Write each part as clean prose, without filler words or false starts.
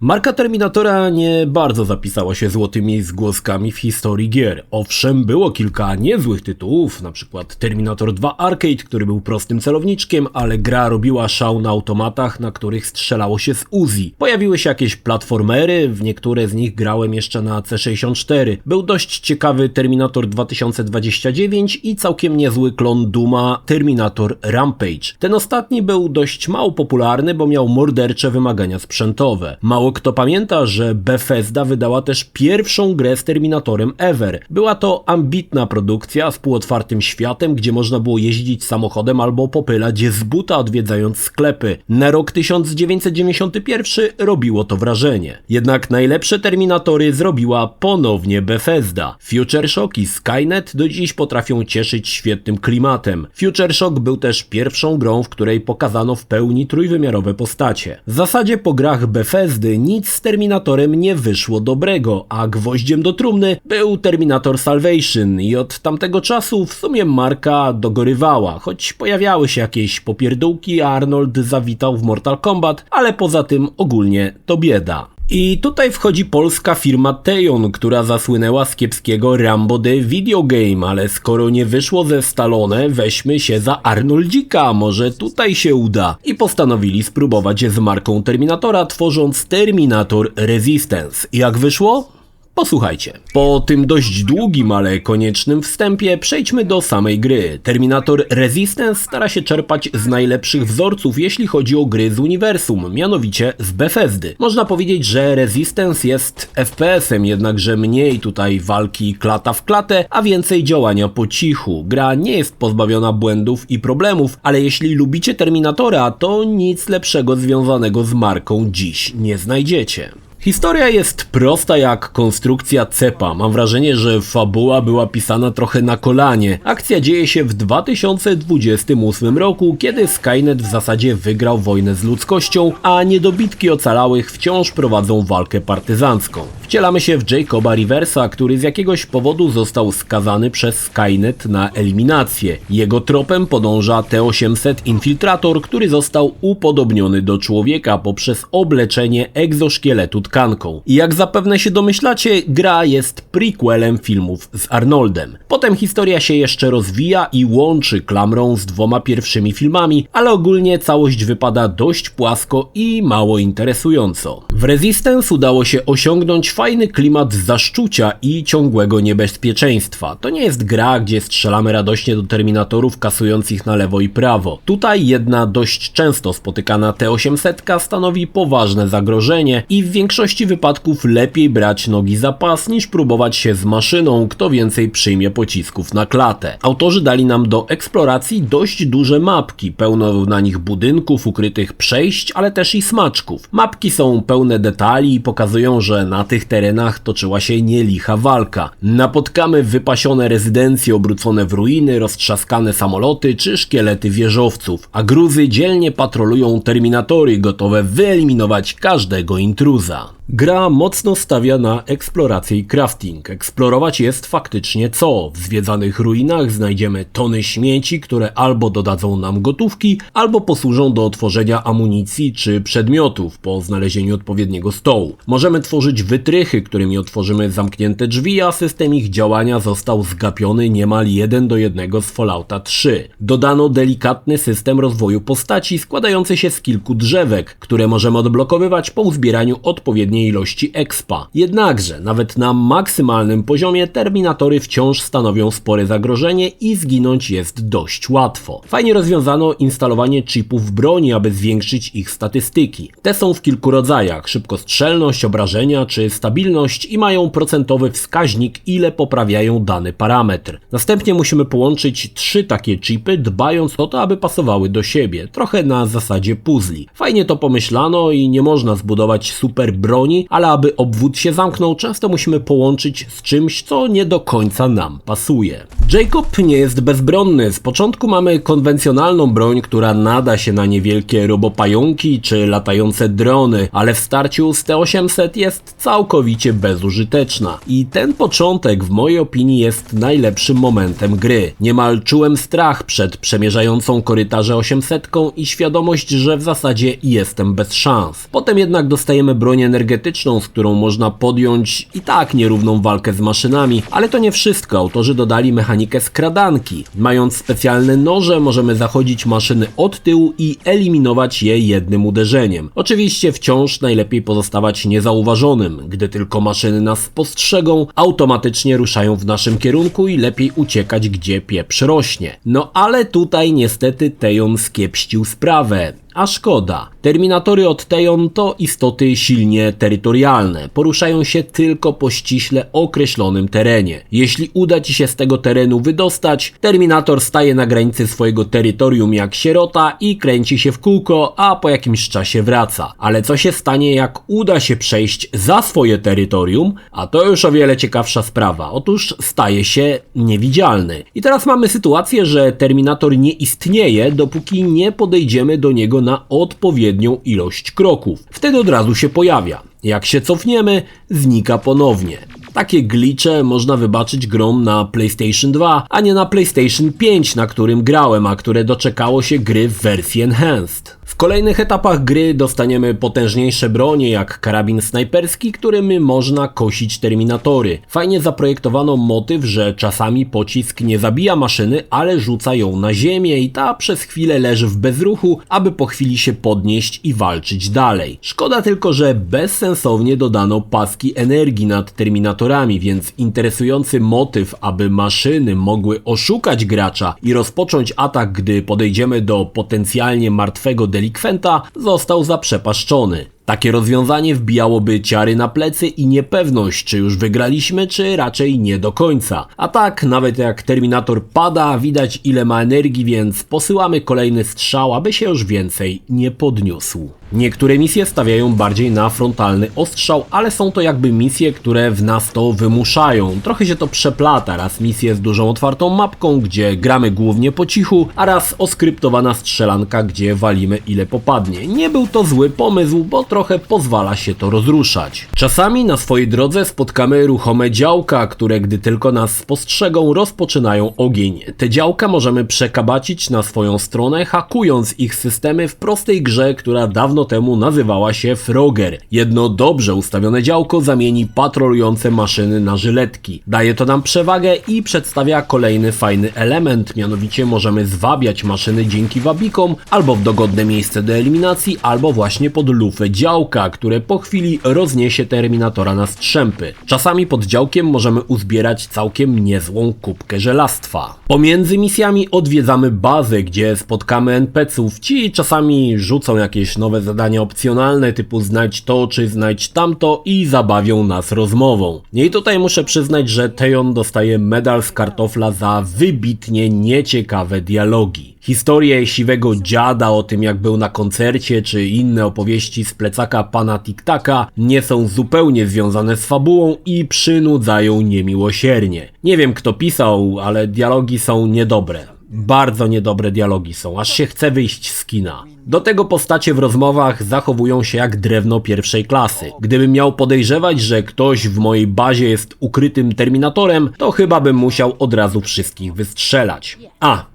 Marka Terminatora nie bardzo zapisała się złotymi zgłoskami w historii gier. Owszem, było kilka niezłych tytułów, np. Terminator 2 Arcade, który był prostym celowniczkiem, ale gra robiła szał na automatach, na których strzelało się z Uzi. Pojawiły się jakieś platformery, w niektóre z nich grałem jeszcze na C64. Był dość ciekawy Terminator 2029 i całkiem niezły klon Dooma Terminator Rampage. Ten ostatni był dość mało popularny, bo miał mordercze wymagania sprzętowe. Mało kto pamięta, że Bethesda wydała też pierwszą grę z Terminatorem ever. Była to ambitna produkcja z półotwartym światem, gdzie można było jeździć samochodem albo popylać z buta, odwiedzając sklepy. Na rok 1991 robiło to wrażenie. Jednak najlepsze Terminatory zrobiła ponownie Bethesda. Future Shock i Skynet do dziś potrafią cieszyć świetnym klimatem. Future Shock był też pierwszą grą, w której pokazano w pełni trójwymiarowe postacie. W zasadzie po grach Bethesdy nic z Terminatorem nie wyszło dobrego, a gwoździem do trumny był Terminator Salvation i od tamtego czasu w sumie marka dogorywała, choć pojawiały się jakieś popierdółki, a Arnold zawitał w Mortal Kombat, ale poza tym ogólnie to bieda. I tutaj wchodzi polska firma Tejon, która zasłynęła z kiepskiego Rambo the Video Game, ale skoro nie wyszło ze Stallone, weźmy się za Arnoldzika, może tutaj się uda. I postanowili spróbować z marką Terminatora, tworząc Terminator Resistance. Jak wyszło? Posłuchajcie. Po tym dość długim, ale koniecznym wstępie przejdźmy do samej gry. Terminator Resistance stara się czerpać z najlepszych wzorców, jeśli chodzi o gry z uniwersum, mianowicie z Bethesdy. Można powiedzieć, że Resistance jest FPS-em, jednakże mniej tutaj walki klata w klatę, a więcej działania po cichu. Gra nie jest pozbawiona błędów i problemów, ale jeśli lubicie Terminatora, to nic lepszego związanego z marką dziś nie znajdziecie. Historia jest prosta jak konstrukcja cepa. Mam wrażenie, że fabuła była pisana trochę na kolanie. Akcja dzieje się w 2028 roku, kiedy Skynet w zasadzie wygrał wojnę z ludzkością, a niedobitki ocalałych wciąż prowadzą walkę partyzancką. Wcielamy się w Jacoba Riversa, który z jakiegoś powodu został skazany przez Skynet na eliminację. Jego tropem podąża T-800 Infiltrator, który został upodobniony do człowieka poprzez obleczenie egzoszkieletu tkanką. I jak zapewne się domyślacie, gra jest prequelem filmów z Arnoldem. Potem historia się jeszcze rozwija i łączy klamrą z dwoma pierwszymi filmami, ale ogólnie całość wypada dość płasko i mało interesująco. W Resistance udało się osiągnąć fajny klimat zaszczucia i ciągłego niebezpieczeństwa. To nie jest gra, gdzie strzelamy radośnie do Terminatorów, kasując ich na lewo i prawo. Tutaj jedna dość często spotykana T-800 stanowi poważne zagrożenie i w większości wypadków lepiej brać nogi za pas niż próbować się z maszyną, kto więcej przyjmie pocisków na klatę. Autorzy dali nam do eksploracji dość duże mapki, pełno na nich budynków, ukrytych przejść, ale też i smaczków. Mapki są pełne detali i pokazują, że na tych terenach toczyła się nielicha walka. Napotkamy wypasione rezydencje obrócone w ruiny, roztrzaskane samoloty czy szkielety wieżowców, a gruzy dzielnie patrolują Terminatory gotowe wyeliminować każdego intruza. Gra mocno stawia na eksplorację i crafting. Eksplorować jest faktycznie co? W zwiedzanych ruinach znajdziemy tony śmieci, które albo dodadzą nam gotówki, albo posłużą do otworzenia amunicji czy przedmiotów po znalezieniu odpowiedniego stołu. Możemy tworzyć wytrychy, którymi otworzymy zamknięte drzwi, a system ich działania został zgapiony niemal 1:1 z Fallouta 3. Dodano delikatny system rozwoju postaci składający się z kilku drzewek, które możemy odblokowywać po uzbieraniu odpowiedniej ilości expa. Jednakże nawet na maksymalnym poziomie Terminatory wciąż stanowią spore zagrożenie i zginąć jest dość łatwo. Fajnie rozwiązano instalowanie chipów w broni, aby zwiększyć ich statystyki. Te są w kilku rodzajach: szybkostrzelność, obrażenia czy stabilność i mają procentowy wskaźnik, ile poprawiają dany parametr. Następnie musimy połączyć 3 takie chipy, dbając o to, aby pasowały do siebie. Trochę na zasadzie puzli. Fajnie to pomyślano i nie można zbudować super broni, ale aby obwód się zamknął, często musimy połączyć z czymś, co nie do końca nam pasuje. Jacob nie jest bezbronny. Z początku mamy konwencjonalną broń, która nada się na niewielkie robopająki czy latające drony, ale w starciu z T-800 jest całkowicie bezużyteczna. I ten początek w mojej opinii jest najlepszym momentem gry. Niemal czułem strach przed przemierzającą korytarze 800 i świadomość, że w zasadzie jestem bez szans. Potem jednak dostajemy broń energetyczną, energetyczną, z którą można podjąć i tak nierówną walkę z maszynami, ale to nie wszystko. Autorzy dodali mechanikę skradanki. Mając specjalne noże, możemy zachodzić maszyny od tyłu i eliminować je jednym uderzeniem. Oczywiście wciąż najlepiej pozostawać niezauważonym. Gdy tylko maszyny nas spostrzegą, automatycznie ruszają w naszym kierunku i lepiej uciekać, gdzie pieprz rośnie. No ale tutaj niestety Tejon skiepścił sprawę. A szkoda. Terminatory od Tejon to istoty silnie terytorialne. Poruszają się tylko po ściśle określonym terenie. Jeśli uda Ci się z tego terenu wydostać, Terminator staje na granicy swojego terytorium jak sierota i kręci się w kółko, a po jakimś czasie wraca. Ale co się stanie, jak uda się przejść za swoje terytorium? A to już o wiele ciekawsza sprawa. Otóż staje się niewidzialny. I teraz mamy sytuację, że Terminator nie istnieje, dopóki nie podejdziemy do niego na odpowiednią ilość kroków. Wtedy od razu się pojawia. Jak się cofniemy, znika ponownie. Takie glitche można wybaczyć grom na PlayStation 2, a nie na PlayStation 5, na którym grałem, a które doczekało się gry w wersji Enhanced. W kolejnych etapach gry dostaniemy potężniejsze bronie jak karabin snajperski, którym można kosić terminatory. Fajnie zaprojektowano motyw, że czasami pocisk nie zabija maszyny, ale rzuca ją na ziemię i ta przez chwilę leży w bezruchu, aby po chwili się podnieść i walczyć dalej. Szkoda tylko, że bezsensownie dodano paski energii nad terminatorami, więc interesujący motyw, aby maszyny mogły oszukać gracza i rozpocząć atak, gdy podejdziemy do potencjalnie martwego delikwenta, został zaprzepaszczony. Takie rozwiązanie wbijałoby ciary na plecy i niepewność, czy już wygraliśmy, czy raczej nie do końca. A tak, nawet jak Terminator pada, widać ile ma energii, więc posyłamy kolejny strzał, aby się już więcej nie podniósł. Niektóre misje stawiają bardziej na frontalny ostrzał, ale są to jakby misje, które w nas to wymuszają. Trochę się to przeplata, raz misje z dużą otwartą mapką, gdzie gramy głównie po cichu, a raz oskryptowana strzelanka, gdzie walimy ile popadnie. Nie był to zły pomysł, bo trochę pozwala się to rozruszać. Czasami na swojej drodze spotkamy ruchome działka, które gdy tylko nas spostrzegą, rozpoczynają ogień. Te działka możemy przekabacić na swoją stronę, hakując ich systemy w prostej grze, która dawno temu nazywała się Frogger. Jedno dobrze ustawione działko zamieni patrolujące maszyny na żyletki. Daje to nam przewagę i przedstawia kolejny fajny element, mianowicie możemy zwabiać maszyny dzięki wabikom, albo w dogodne miejsce do eliminacji, albo właśnie pod lufę działka, które po chwili rozniesie Terminatora na strzępy. Czasami pod działkiem możemy uzbierać całkiem niezłą kubkę żelastwa. Pomiędzy misjami odwiedzamy bazę, gdzie spotkamy NPC-ów. Ci czasami rzucą jakieś nowe zadania opcjonalne typu znajdź to czy znajdź tamto i zabawią nas rozmową. I tutaj muszę przyznać, że Tejon dostaje medal z kartofla za wybitnie nieciekawe dialogi. Historie siwego dziada o tym, jak był na koncercie, czy inne opowieści z plecaka pana Tiktaka nie są zupełnie związane z fabułą i przynudzają niemiłosiernie. Nie wiem kto pisał, ale dialogi są niedobre. Bardzo niedobre dialogi są, aż się chce wyjść z kina. Do tego postacie w rozmowach zachowują się jak drewno pierwszej klasy. Gdybym miał podejrzewać, że ktoś w mojej bazie jest ukrytym terminatorem, to chyba bym musiał od razu wszystkich wystrzelać.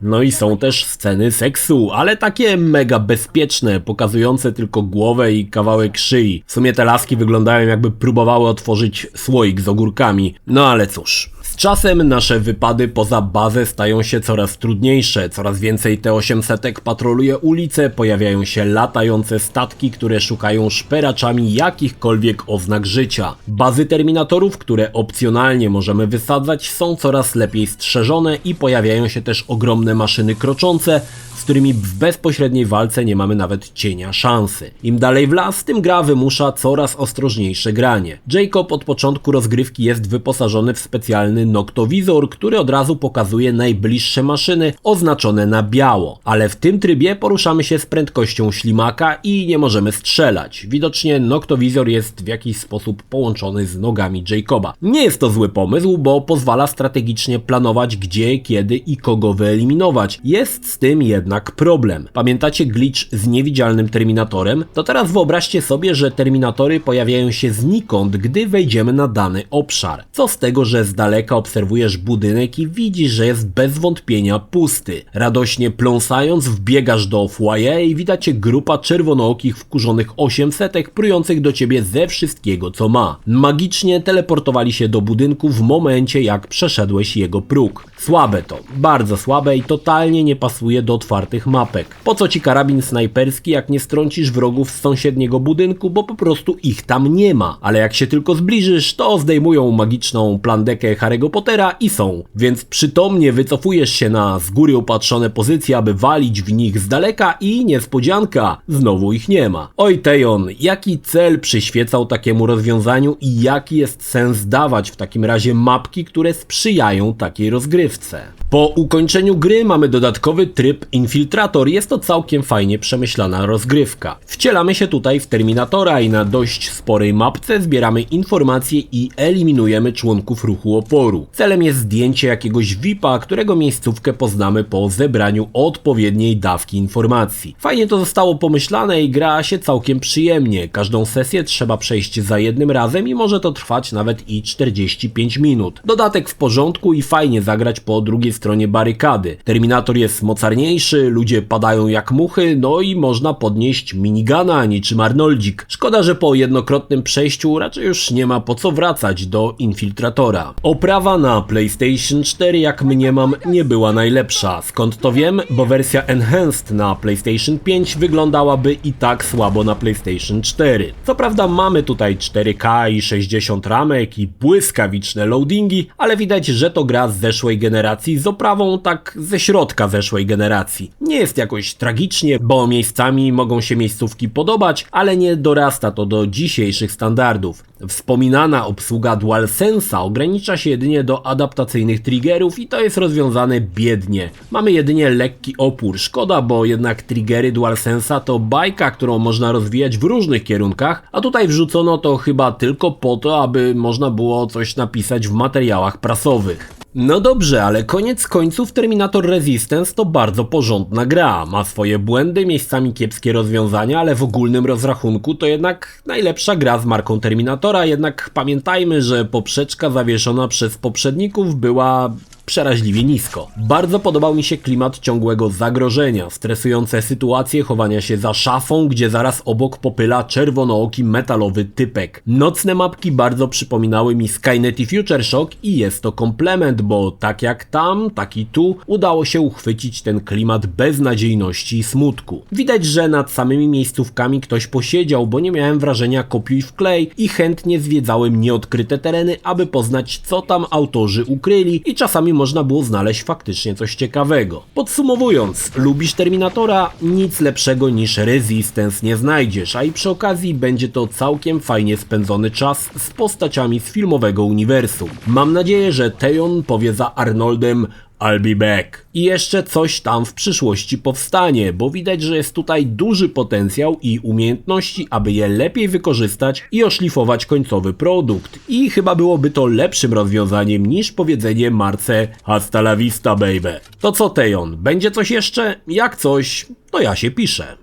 No i są też sceny seksu, ale takie mega bezpieczne, pokazujące tylko głowę i kawałek szyi. W sumie te laski wyglądają jakby próbowały otworzyć słoik z ogórkami, no ale cóż. Z czasem nasze wypady poza bazę stają się coraz trudniejsze, coraz więcej T-800 patroluje ulice, pojawiają się latające statki, które szukają szperaczami jakichkolwiek oznak życia. Bazy terminatorów, które opcjonalnie możemy wysadzać, są coraz lepiej strzeżone i pojawiają się też ogromne maszyny kroczące, z którymi w bezpośredniej walce nie mamy nawet cienia szansy. Im dalej w las, tym gra wymusza coraz ostrożniejsze granie. Jacob od początku rozgrywki jest wyposażony w specjalny noktowizor, który od razu pokazuje najbliższe maszyny oznaczone na biało, ale w tym trybie poruszamy się z prędkością ślimaka i nie możemy strzelać. Widocznie noktowizor jest w jakiś sposób połączony z nogami Jacoba. Nie jest to zły pomysł, bo pozwala strategicznie planować gdzie, kiedy i kogo wyeliminować. Jest z tym jednak problem. Pamiętacie glitch z niewidzialnym terminatorem? To teraz wyobraźcie sobie, że terminatory pojawiają się znikąd, gdy wejdziemy na dany obszar. Co z tego, że z daleka daleka obserwujesz budynek i widzisz, że jest bez wątpienia pusty. Radośnie pląsając wbiegasz do foyer i widać cię grupa czerwonookich wkurzonych 800 prujących do ciebie ze wszystkiego co ma. Magicznie teleportowali się do budynku w momencie jak przeszedłeś jego próg. Słabe to, bardzo słabe i totalnie nie pasuje do otwartych mapek. Po co ci karabin snajperski, jak nie strącisz wrogów z sąsiedniego budynku, bo po prostu ich tam nie ma. Ale jak się tylko zbliżysz, to zdejmują magiczną plandekę Harry'ego Pottera i są. Więc przytomnie wycofujesz się na z góry opatrzone pozycje, aby walić w nich z daleka i niespodzianka, znowu ich nie ma. Oj Tejon, jaki cel przyświecał takiemu rozwiązaniu i jaki jest sens dawać w takim razie mapki, które sprzyjają takiej rozgrywce? Po ukończeniu gry mamy dodatkowy tryb Infiltrator, jest to całkiem fajnie przemyślana rozgrywka. Wcielamy się tutaj w Terminatora i na dość sporej mapce zbieramy informacje i eliminujemy członków ruchu oporu. Celem jest zdjęcie jakiegoś VIP-a, którego miejscówkę poznamy po zebraniu odpowiedniej dawki informacji. Fajnie to zostało pomyślane i gra się całkiem przyjemnie. Każdą sesję trzeba przejść za jednym razem i może to trwać nawet i 45 minut. Dodatek w porządku i fajnie zagrać po drugiej stronie barykady. Terminator jest mocarniejszy, ludzie padają jak muchy, no i można podnieść minigana niczym Arnoldzik. Szkoda, że po jednokrotnym przejściu raczej już nie ma po co wracać do Infiltratora. Oprawa na PlayStation 4, jak mniemam, nie była najlepsza. Skąd to wiem? Bo wersja Enhanced na PlayStation 5 wyglądałaby i tak słabo na PlayStation 4. Co prawda mamy tutaj 4K i 60 ramek i błyskawiczne loadingi, ale widać, że to gra z zeszłej generacji z oprawą tak ze środka zeszłej generacji. Nie jest jakoś tragicznie, bo miejscami mogą się miejscówki podobać, ale nie dorasta to do dzisiejszych standardów. Wspominana obsługa DualSense'a ogranicza się jedynie do adaptacyjnych triggerów i to jest rozwiązane biednie. Mamy jedynie lekki opór, szkoda, bo jednak triggery DualSense'a to bajka, którą można rozwijać w różnych kierunkach, a tutaj wrzucono to chyba tylko po to, aby można było coś napisać w materiałach prasowych. No dobrze, ale koniec końców Terminator Resistance to bardzo porządna gra. Ma swoje błędy, miejscami kiepskie rozwiązania, ale w ogólnym rozrachunku to jednak najlepsza gra z marką Terminatora, jednak pamiętajmy, że poprzeczka zawieszona przez poprzedników była przeraźliwie nisko. Bardzo podobał mi się klimat ciągłego zagrożenia, stresujące sytuacje chowania się za szafą, gdzie zaraz obok popyla czerwonooki metalowy typek. Nocne mapki bardzo przypominały mi Skynet i Future Shock i jest to komplement, bo tak jak tam, tak i tu udało się uchwycić ten klimat beznadziejności i smutku. Widać, że nad samymi miejscówkami ktoś posiedział, bo nie miałem wrażenia kopiuj wklej i chętnie zwiedzałem nieodkryte tereny, aby poznać, co tam autorzy ukryli i czasami można było znaleźć faktycznie coś ciekawego. Podsumowując, lubisz Terminatora? Nic lepszego niż Resistance nie znajdziesz, a i przy okazji będzie to całkiem fajnie spędzony czas z postaciami z filmowego uniwersum. Mam nadzieję, że Tejon powie za Arnoldem I'll be back. I jeszcze coś tam w przyszłości powstanie, bo widać, że jest tutaj duży potencjał i umiejętności, aby je lepiej wykorzystać i oszlifować końcowy produkt. I chyba byłoby to lepszym rozwiązaniem niż powiedzenie marce hasta la vista baby. To co Tejon, będzie coś jeszcze? Jak coś, to ja się piszę.